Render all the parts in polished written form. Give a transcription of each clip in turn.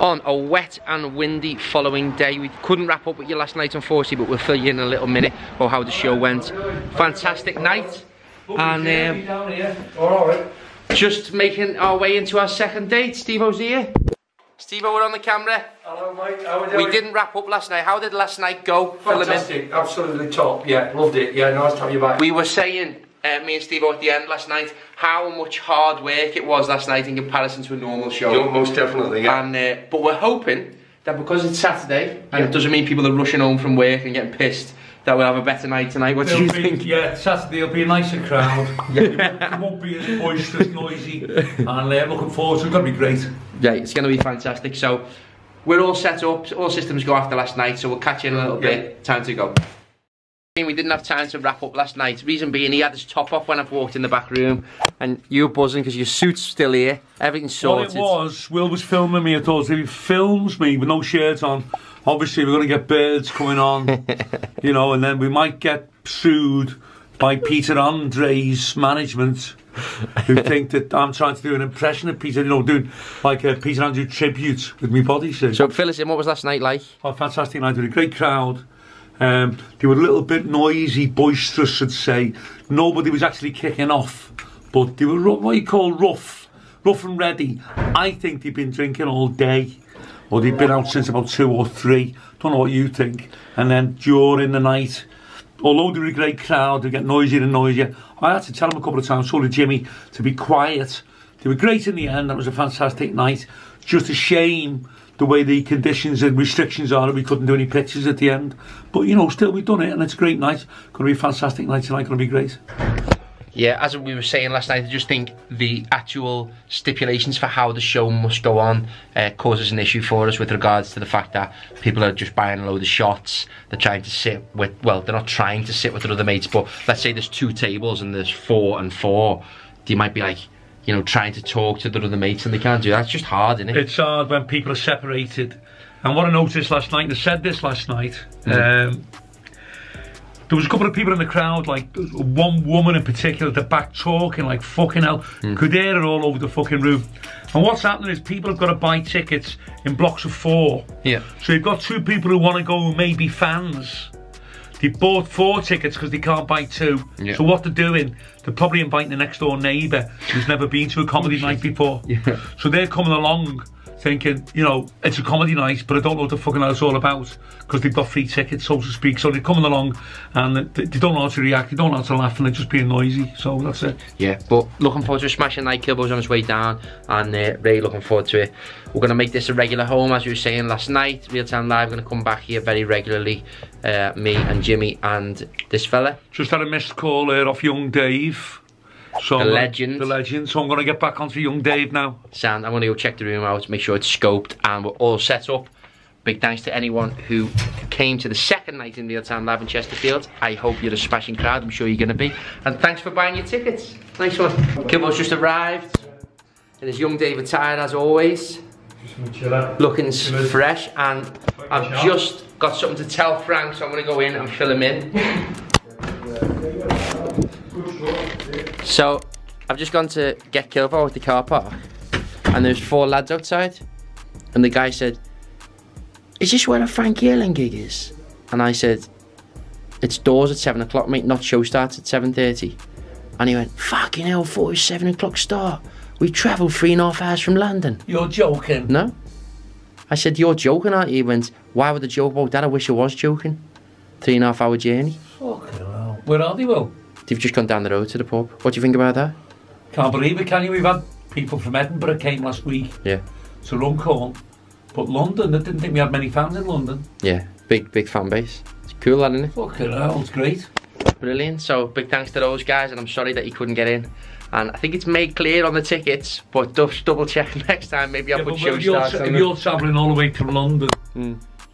on a wet and windy following day. We couldn't wrap up with you last night, unfortunately, but we'll fill you in a little minute about how the show went. Fantastic night, and just making our way into our second date. Steve-O's here. Steve-O, we're on the camera. Hello, mate. How are you? We didn't wrap up last night. How did last night go? Fantastic. Absolutely top. Yeah, loved it. Yeah, nice to have you back. We were saying, me and Steve-O at the end last night, how much hard work it was last night in comparison to a normal show. Most definitely, yeah. And but we're hoping that because it's Saturday, and it doesn't mean people are rushing home from work and getting pissed, that we'll have a better night tonight. What do you think? Yeah, Saturday will be a nicer crowd. It won't be as boisterous, noisy, and looking forward to it. It's going to be great. Yeah, it's going to be fantastic. So we're all set up, all systems go after last night, so we'll catch you in a little bit. Time to go. We didn't have time to wrap up last night. Reason being, he had his top off when I've walked in the back room, and you were buzzing because your suit's still here, everything's sorted. Well, it was. Will was filming me. I thought if he films me with no shirt on, obviously we're going to get birds coming on, you know, and then we might get sued by Peter Andre's management, who think that I'm trying to do an impression of Peter, you know, doing like a Peter Andre tribute with my body. So fill us in, what was last night like? Oh, fantastic night with a great crowd. They were a little bit noisy, boisterous, I'd say. Nobody was actually kicking off, but they were what you call rough and ready. I think they've been drinking all day, or they've been out since about 2 or 3. Don't know what you think. And then during the night, although they were a great crowd, they get noisier and noisier. I had to tell them a couple of times, so did Jimmy, to be quiet. They were great in the end. That was a fantastic night. Just a shame the way the conditions and restrictions are that we couldn't do any pictures at the end. But, you know, still we've done it, and it's a great night. Going to be a fantastic night tonight, going to be great. Yeah, as we were saying last night, I just think the actual stipulations for how the show must go on causes an issue for us with regards to the fact that people are just buying a load of shots. They're trying to sit with, well, they're not trying to sit with their other mates, but let's say there's 2 tables and there's 4 and 4. They might be like, you know, trying to talk to their other mates, and they can't do that. It's just hard, isn't it? It's hard when people are separated. And what I noticed last night, and I said this last night, there was a couple of people in the crowd, like one woman in particular at the back talking like fucking hell. Could hear it all over the fucking room. And what's happening is people have got to buy tickets in blocks of 4. Yeah. So you've got 2 people who want to go who may be fans. They bought 4 tickets because they can't buy 2. Yeah. So what they're doing, they're probably inviting the next door neighbour who's never been to a comedy night before. Yeah. So they're coming along thinking, you know, it's a comedy night, but I don't know what the fucking hell it's all about, because they've got free tickets, so to speak. So they're coming along and they don't know how to react, they don't know how to laugh, and they're just being noisy. So that's it. Yeah, but looking forward to a smashing night. Kilbo's on his way down, and really looking forward to it. We're going to make this a regular home, as we were saying last night. Real Time Live, we're going to come back here very regularly. Me and Jimmy and this fella. Just had a missed call off young Dave. So the legend. The legend. So I'm going to get back onto young Dave now. Sound. I'm going to go check the room out, make sure it's scoped, and we're all set up. Big thanks to anyone who came to the second night in Real Time Live in Chesterfield. I hope you're a smashing crowd. I'm sure you're going to be. And thanks for buying your tickets. Nice one. Kilbo's just arrived in his young Dave attire, as always. Looking fresh, and I've just got something to tell Frank, so I'm going to go in and fill him in. So, I've just gone to get Kilbo at the car park, and there's 4 lads outside, and the guy said, "Is this where a Frank Yearling gig is?" And I said, "It's doors at 7 o'clock, mate, not show starts at 7:30. And he went, "Fucking hell, 4 is 7 o'clock start. We travelled 3.5 hours from London." You're joking? No. I said, "You're joking, aren't you?" He went, "Why would I joke about that? I wish I was joking. 3.5 hour journey." Fucking hell. Where are they, Will? They've just gone down the road to the pub. What do you think about that? Can't believe it, can you? We've had people from Edinburgh came last week. Yeah. To Runcorn. But London, I didn't think we had many fans in London. Yeah, big fan base. It's cool, that, isn't it? Fucking hell, it's great. Brilliant. So big thanks to those guys, and I'm sorry that you couldn't get in. And I think it's made clear on the tickets, but just double check next time. Maybe I'll put show starts on. If you're travelling all the way from London,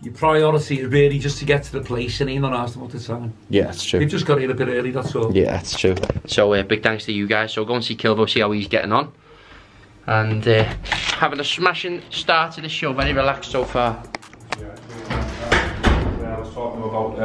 your priority is really just to get to the place and you're not asking what the time. Yeah, that's true. You've just got here a bit early, that's all. Yeah, that's true. So big thanks to you guys. So go and see Kilbo, see how he's getting on. And having a smashing start to the show, very relaxed so far. Yeah, I was talking about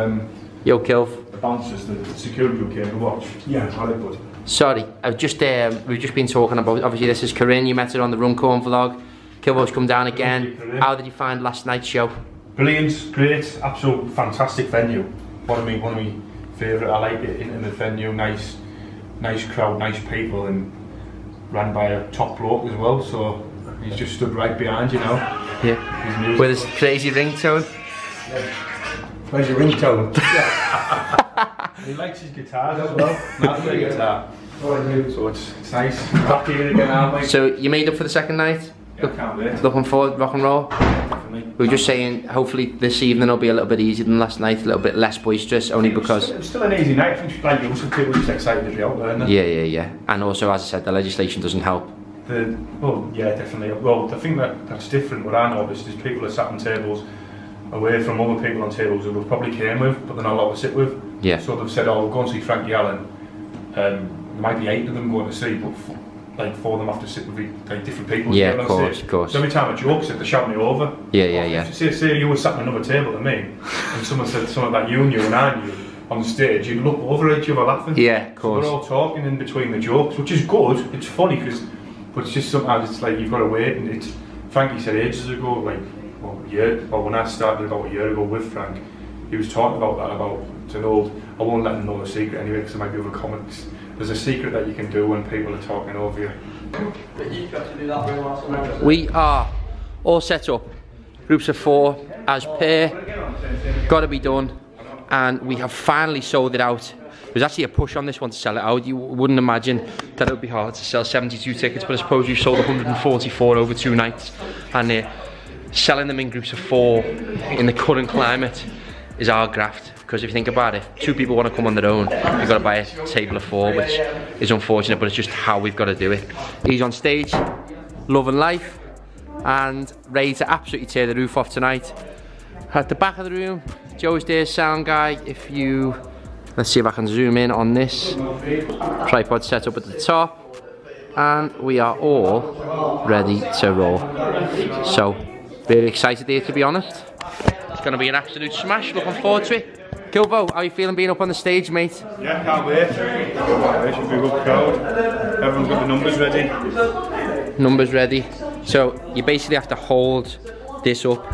Yo, Kilv. the bouncers, the security who came to watch. Yeah, how they put. Sorry, I've just we've just been talking about, obviously this is Corinne, you met her on the Runcorn vlog. Kilvo's come down again. How did you find last night's show? Brilliant, great, absolute fantastic venue. One of my favourite. I like it, intimate venue, nice crowd, nice people, and ran by a top bloke as well. So he's just stood right behind you now. Yeah. With his crazy ringtone. Where's your ringtone? He likes his guitars as well. That's the guitar. So it's nice. Back here again, aren't we? So you made up for the second night? Yeah, I can't wait. Looking forward, rock and roll? Definitely. We were just saying, hopefully this evening will be a little bit easier than last night, a little bit less boisterous, only because... It was still an easy night. I think like you, some people just excited to be out there, isn't it? Yeah. And also, as I said, the legislation doesn't help. Well, yeah, definitely. Well, the thing that's different, what I noticed, is people are sat on tables away from other people on tables who we probably came with, but they're not allowed to sit with. Yeah. So they've said, oh, we'll go and see Frankie Allen. There might be 8 of them going to see, but like 4 of them have to sit with like different people. Yeah, of course. So every time I joke, they shout me over. Yeah. Say you were sat at another table than me, and someone said something that you knew and I knew on the stage, you'd look over at each other laughing. Yeah, of course. So we're all talking in between the jokes, which is good. It's funny but it's just sometimes it's like you've got to wait, and it's. Frankie said ages ago, like when I started about a year ago with Frank, he was talking about that, about it's an old. I won't let him know the secret anyway, because there might be other comics. There's a secret that you can do when people are talking over you. We are all set up, groups of 4 as per, got to be done, and we have finally sold it out. There's actually a push on this one to sell it out. You wouldn't imagine that it would be hard to sell 72 tickets, but I suppose we've sold 144 over 2 nights, and selling them in groups of 4 in the current climate is our graft. Because if you think about it, 2 people want to come on their own, you've got to buy a table of 4, which is unfortunate, but it's just how we've got to do it. He's on stage, loving life, and ready to absolutely tear the roof off tonight. At the back of the room, Joe's there, sound guy. If you, let's see if I can zoom in on this. Tripod set up at the top, and we are all ready to roll. So, very excited here, to be honest. It's going to be an absolute smash, looking forward to it. Kilvo, how are you feeling being up on the stage, mate? Yeah, can't wait. It should be a good crowd. Everyone's got the numbers ready. Numbers ready. So you basically have to hold this up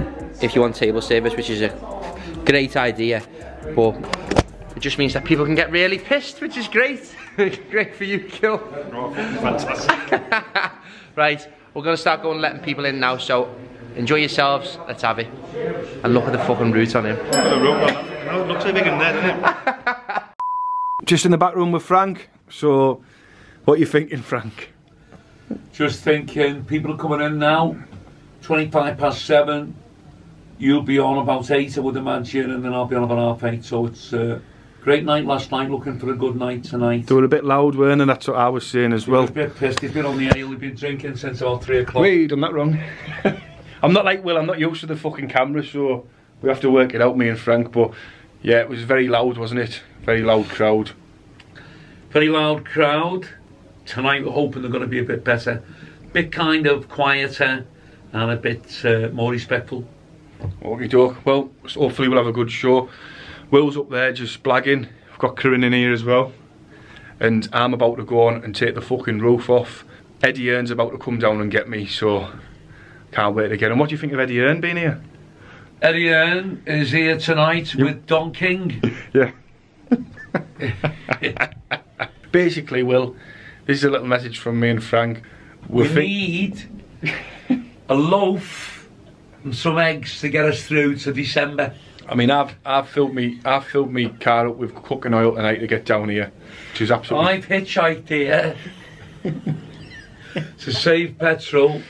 if you want table service, which is a great idea, but it just means that people can get really pissed, which is great. Great for you, Kil. Oh, fantastic. Right, we're going to start going letting people in now, so enjoy yourselves, let's have it. And look at the fucking route on him. Look at the route. It looks so big in there, doesn't it? Just in the back room with Frank. So, what are you thinking, Frank? Just thinking, people are coming in now, 7:25. You'll be on about 8, I would imagine, and then I'll be on about 8:30. So it's a great night last night, looking for a good night tonight. They were a bit loud, weren't they? That's what I was saying as well. A bit pissed, they've been on the ale, they've been drinking since about 3 o'clock. Wait, you done that wrong. I'm not like Will, I'm not used to the fucking camera, so we have to work it out, me and Frank, but yeah, it was very loud, wasn't it? Very loud crowd. Very loud crowd. Tonight we're hoping they're going to be a bit better. Bit kind of quieter and a bit more respectful. Okay, doke. Well, hopefully we'll have a good show. Will's up there just blagging. We've got Kieran in here as well. And I'm about to go on and take the fucking roof off. Eddie Earn's about to come down and get me, so can't wait to get him. What do you think of Eddie Earn being here? Eddie Earn is here tonight with Don King. Yeah. Basically, Will, this is a little message from me and Frank. We need a loaf and some eggs to get us through to December. I mean, I've filled me car up with cooking oil tonight to get down here, which is absolutely. I've hitchhiked here to save petrol,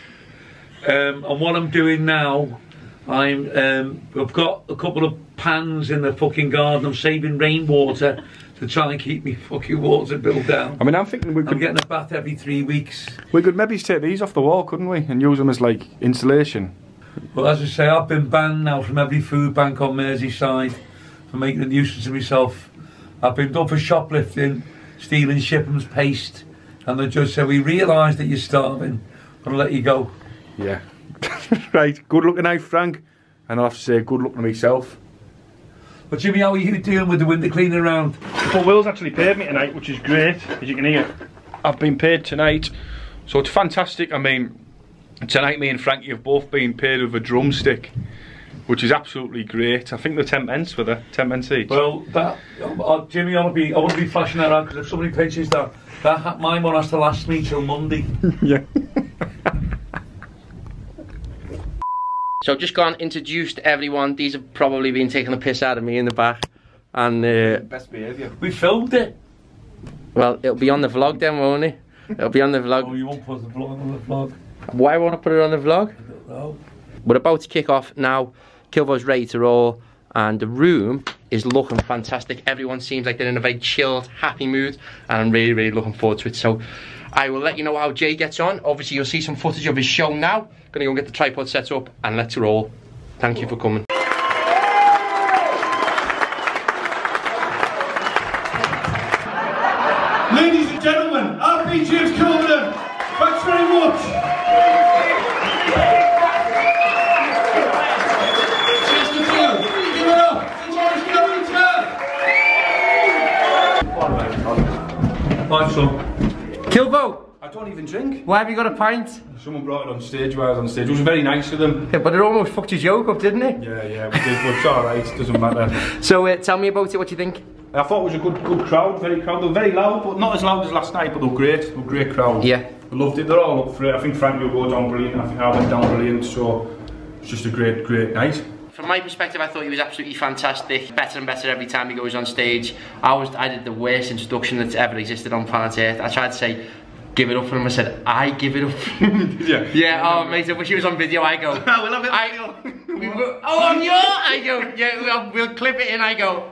and what I'm doing now, I've got a couple of pans in the fucking garden. I'm saving rainwater to try and keep me fucking water bill down. I mean, I'm thinking I'm getting a bath every 3 weeks. We could maybe take these off the wall, couldn't we, and use them as like insulation. Well, as I say, I've been banned now from every food bank on Merseyside for making a nuisance of myself. I've been done for shoplifting, stealing Shipham's paste, and the judge said, we realise that you're starving, but I'll let you go. Yeah. Right, good luck tonight, Frank, and I'll have to say good luck to myself. But Jimmy, how are you doing with the window cleaning around? Well, Will's actually paid me tonight, which is great, as you can hear. I've been paid tonight, so it's fantastic. I mean, Tonight me and Frankie have both been paid with a drumstick, which is absolutely great. I think they're 10 pence for the 10 pence each. Well, that Jimmy, I want to be flashing that out because if somebody pitches that my one has to last me till Monday. Yeah. So I've just gone, introduced everyone. These have probably been taking the piss out of me in the back. And Best behaviour. We filmed it. well, it'll be on the vlog then, won't it? It'll be on the vlog. Oh, you won't put the vlog on the vlog? Why won't I put it on the vlog? I don't know. We're about to kick off now. Kilvo's ready to roll, and the room is looking fantastic. Everyone seems like they're in a very chilled, happy mood, and I'm really, really looking forward to it. So I will let you know how Jay gets on. Obviously, you'll see some footage of his show now. Gonna go and get the tripod set up, and let's roll. Thank you for coming. Ladies and gentlemen, RP James Covenant, thanks very much. Chesterfield, give it up. Morris Covington. Nice one. Kilvo, I don't even drink. why have you got a pint? Someone brought it on stage while I was on stage. It was very nice of them. Yeah, but it almost fucked your joke up, didn't it? Yeah, we did, but it's alright, it doesn't matter. So tell me about it, what you think? I thought it was a good crowd, very crowd. They were very loud, but not as loud as last night, but they were great. They were a great crowd. Yeah. I loved it, they're all up for it. I think Frankie will go down brilliant, I think I went down brilliant, so it's just a great night. From my perspective, I thought he was absolutely fantastic. Better and better every time he goes on stage. I did the worst introduction that's ever existed on planet Earth. I tried to say, give it up for him. I said, I give it up for him. Yeah. Yeah, oh mate, I wish he was on video. I go, I will have it. I go, oh on your, I go, yeah, we'll clip it in. I go,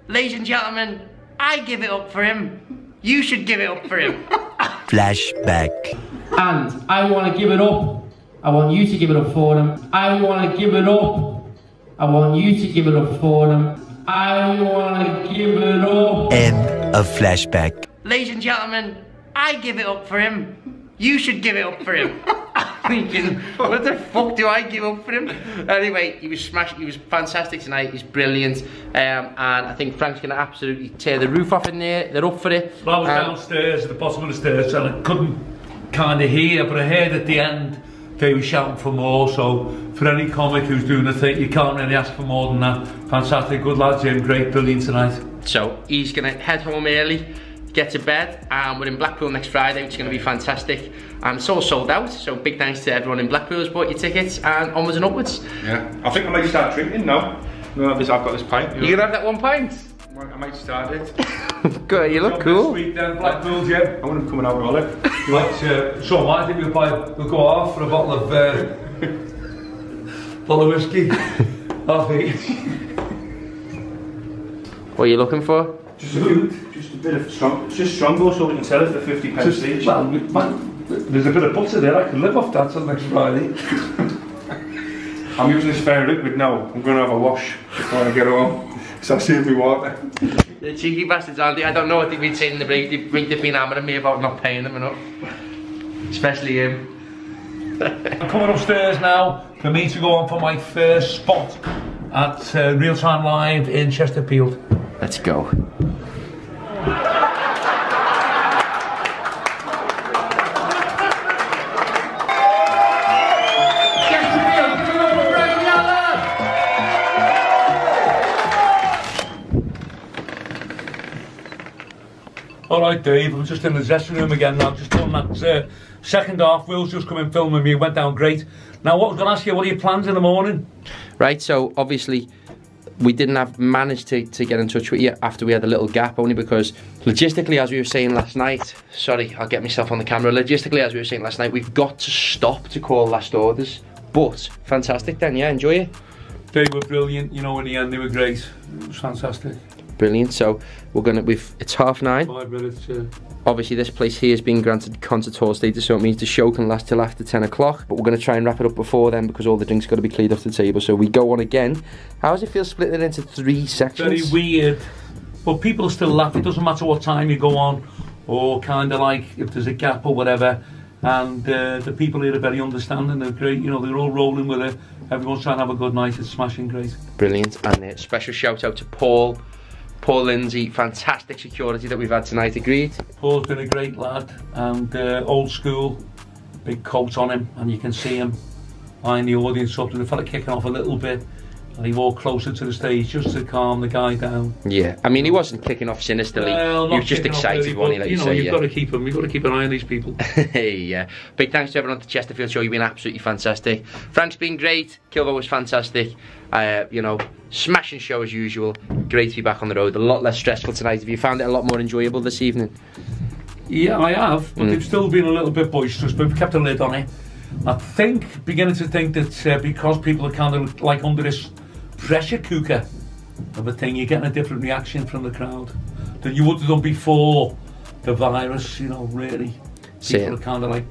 ladies and gentlemen, I give it up for him. You should give it up for him. Flashback. And I want to give it up. I want you to give it up for him. I want to give it up. I want you to give it up for him. I want to give it up. End of flashback. Ladies and gentlemen, I give it up for him. You should give it up for him. I'm thinking, what the fuck do I give up for him? Anyway, he was smashed. He was fantastic tonight. He's brilliant. And I think Frank's going to absolutely tear the roof off in there. They're up for it. Well, I was downstairs at the bottom of the stairs and I couldn't kind of hear, but I heard at the end they were shouting for more. So for any comic who's doing a thing, you can't really ask for more than that. Fantastic, good lad Jim, great, brilliant tonight. So he's going to head home early, get to bed, and we're in Blackpool next Friday, which is going to be fantastic. And it's all sold out, so big thanks to everyone in Blackpool who's bought your tickets, and onwards and upwards. Yeah, I think I might start drinking now. I've got this pint. You gonna have that 1 pint? I might start it. Good, you look cool. This week then, Blackpool Jim. I want him coming out with Olive. So I think we'll go off for a bottle of whiskey. I think. What are you looking for? Just a bit of strong, just Strongbow so we can sell it for 50 pence each. Well, there's a bit of butter there, I can live off that till next Friday. I'm using a spare liquid now. I'm going to have a wash before I get home. So I save me water. The cheeky bastards, Andy. I don't know what they've been saying in the break. They've been hammering me about not paying them enough. Especially him. I'm coming upstairs now for me to go on for my first spot at Real Time Live in Chesterfield. Let's go. Alright Dave, I'm just in the dressing room again now, just done that second half. Will's just come in filming me, went down great. Now what I was going to ask you, what are your plans in the morning? Right, so obviously we didn't have managed to get in touch with you after we had a little gap, only because logistically, as we were saying last night, sorry, I'll get myself on the camera, logistically as we were saying last night, we've got to stop to call last orders. But fantastic then, yeah, enjoy it. They were brilliant, you know, in the end they were great. It was fantastic. Brilliant. So we're gonna, it's 9:30. 5 minutes, yeah. Obviously this place here has been granted concert hall status, so it means the show can last till after 10 o'clock, but we're going to try and wrap it up before then because all the drinks got to be cleared off the table. So we go on again. How does it feel splitting it into 3 sections? Very weird, but people still laugh. It doesn't matter what time you go on, or kind of like if there's a gap or whatever. And the people here are very understanding. They're great, you know, they're all rolling with it. Everyone's trying to have a good night. It's smashing great. Brilliant. And a special shout out to Paul Lindsay, fantastic security that we've had tonight, agreed? Paul's been a great lad and old school, big coat on him, and you can see him eyeing the audience up, and the fella kicking off a little bit, and he walked closer to the stage just to calm the guy down. Yeah, I mean, he wasn't kicking off sinisterly. Well, he was just excited, wasn't he? Like you know, say, you've got to keep him. You've got to keep an eye on these people. Yeah. Big thanks to everyone at the Chesterfield show. You've been absolutely fantastic. Frank's been great. Kilvo was fantastic. You know, smashing show as usual. Great to be back on the road. A lot less stressful tonight. Have you found it a lot more enjoyable this evening? Yeah, I have, but they've still been a little bit boisterous, but we've kept a lid on it. I think, beginning to think that because people are kind of like under this pressure cooker of a thing, you're getting a different reaction from the crowd than you would have done before the virus, you know, really. People are kind of like,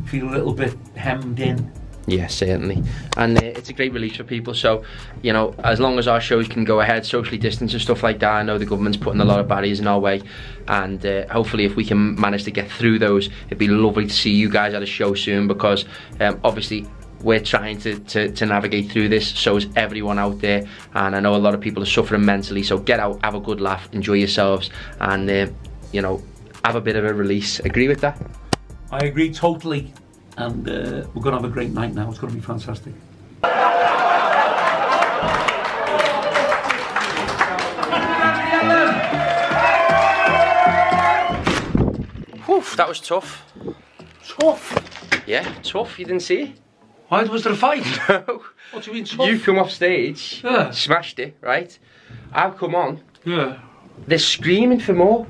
feel a little bit hemmed in. Yeah, certainly. And it's a great release for people, so, you know, as long as our shows can go ahead, socially distance and stuff like that, I know the government's putting a lot of barriers in our way, and hopefully if we can manage to get through those, it'd be lovely to see you guys at a show soon, because obviously we're trying to navigate through this, so is everyone out there, and I know a lot of people are suffering mentally, so get out, have a good laugh, enjoy yourselves, and, you know, have a bit of a release. Agree with that? I agree totally. And we're going to have a great night now. It's going to be fantastic. Whew, that was tough. Tough? Yeah, tough. You didn't see it? Why was there a fight? No. What do you mean tough? You come off stage, yeah, smashed it, right? I've come on. Yeah. They're screaming for more.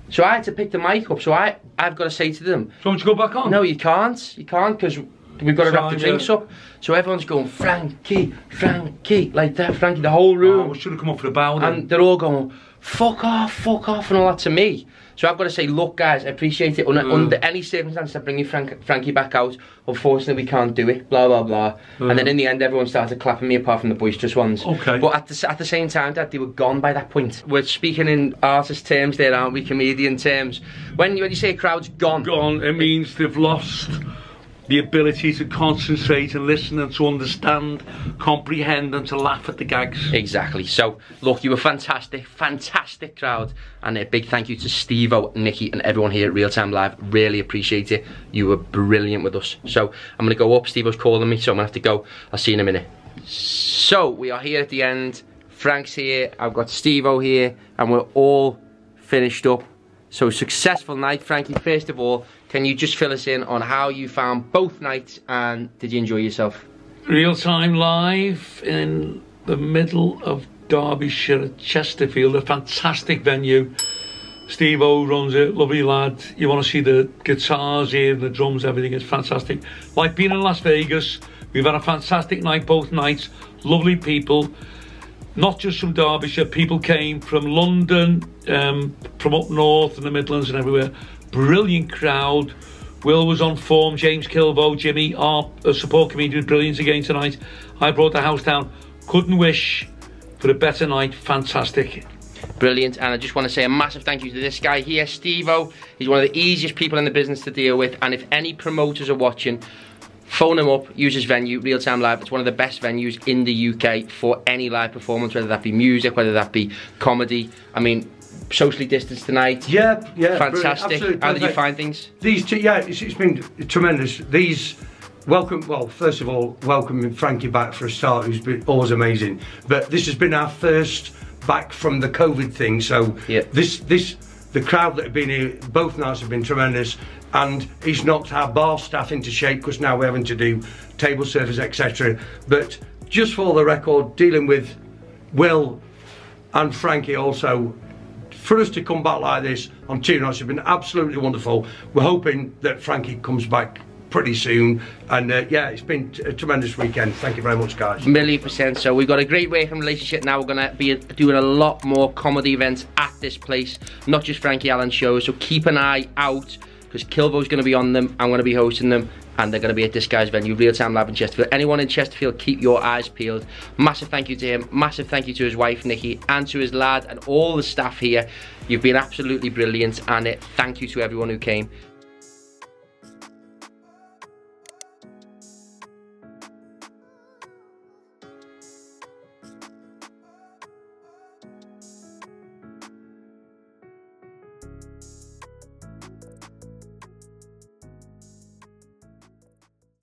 So I had to pick the mic up, so I've got to say to them... Do you want to go back on? No, you can't, because we've got to wrap the drinks up. So everyone's going, Frankie, Frankie, like that, Frankie, the whole room. Oh, we should have come up for a bow then. And they're all going, fuck off, and all that to me. So I've got to say, look guys, I appreciate it. Under any circumstance, I'm bringing Frankie back out. Unfortunately, we can't do it, blah, blah, blah. And then in the end, everyone started clapping me apart from the boisterous ones. Okay. But at the same time, Dad, they were gone by that point. We're speaking in artist terms there, aren't we? Comedian terms. When you say a crowd's gone. Gone, it means they've lost the ability to concentrate and listen and to understand, comprehend and to laugh at the gags. Exactly. So, look, you were fantastic, fantastic crowd. And a big thank you to Steve-O, Nikki and everyone here at Real Time Live. Really appreciate it. You were brilliant with us. So, I'm going to go up. Steve-O's calling me, so I'm going to have to go. I'll see you in a minute. So, we are here at the end. Frank's here. I've got Steve-O here. And we're all finished up. So, successful night. Frankie, first of all, can you just fill us in on how you found both nights and did you enjoy yourself? Real Time Live in the middle of Derbyshire at Chesterfield, a fantastic venue. Steve-O runs it, lovely lad. You want to see the guitars here, the drums, everything is fantastic. Like being in Las Vegas, we've had a fantastic night both nights, lovely people. Not just from Derbyshire, people came from London, from up north and the Midlands and everywhere. Brilliant crowd. Will was on form, James Kilvo, Jimmy, our support comedian, brilliant again tonight. I brought the house down. Couldn't wish for a better night, fantastic. Brilliant, and I just want to say a massive thank you to this guy here, Steve-O. He's one of the easiest people in the business to deal with, and if any promoters are watching, phone him up, use his venue, Real Time Live. It's one of the best venues in the UK for any live performance, whether that be music, whether that be comedy. I mean, socially distanced tonight. Yeah, fantastic. How did you find things? These two, yeah, it's been tremendous. These, welcome, well, first of all, welcoming Frankie back for a start, who's been always amazing. But this has been our first back from the COVID thing, so yeah. The crowd that have been here, both nights have been tremendous, and he's knocked our bar staff into shape because now we're having to do table service, etc. But just for the record, dealing with Will and Frankie also, for us to come back like this on two nights has been absolutely wonderful. We're hoping that Frankie comes back pretty soon, and yeah, it's been a tremendous weekend. Thank you very much, guys. 1,000,000%. So we've got a great working relationship now. We're going to be doing a lot more comedy events at this place, not just Frankie Allen shows, so keep an eye out because Kilvo's going to be on them, I'm going to be hosting them, and they're going to be at this guy's venue, Real Time Live in Chesterfield. Anyone in Chesterfield, keep your eyes peeled. Massive thank you to him, massive thank you to his wife Nikki, and to his lad and all the staff here. You've been absolutely brilliant, and thank you to everyone who came.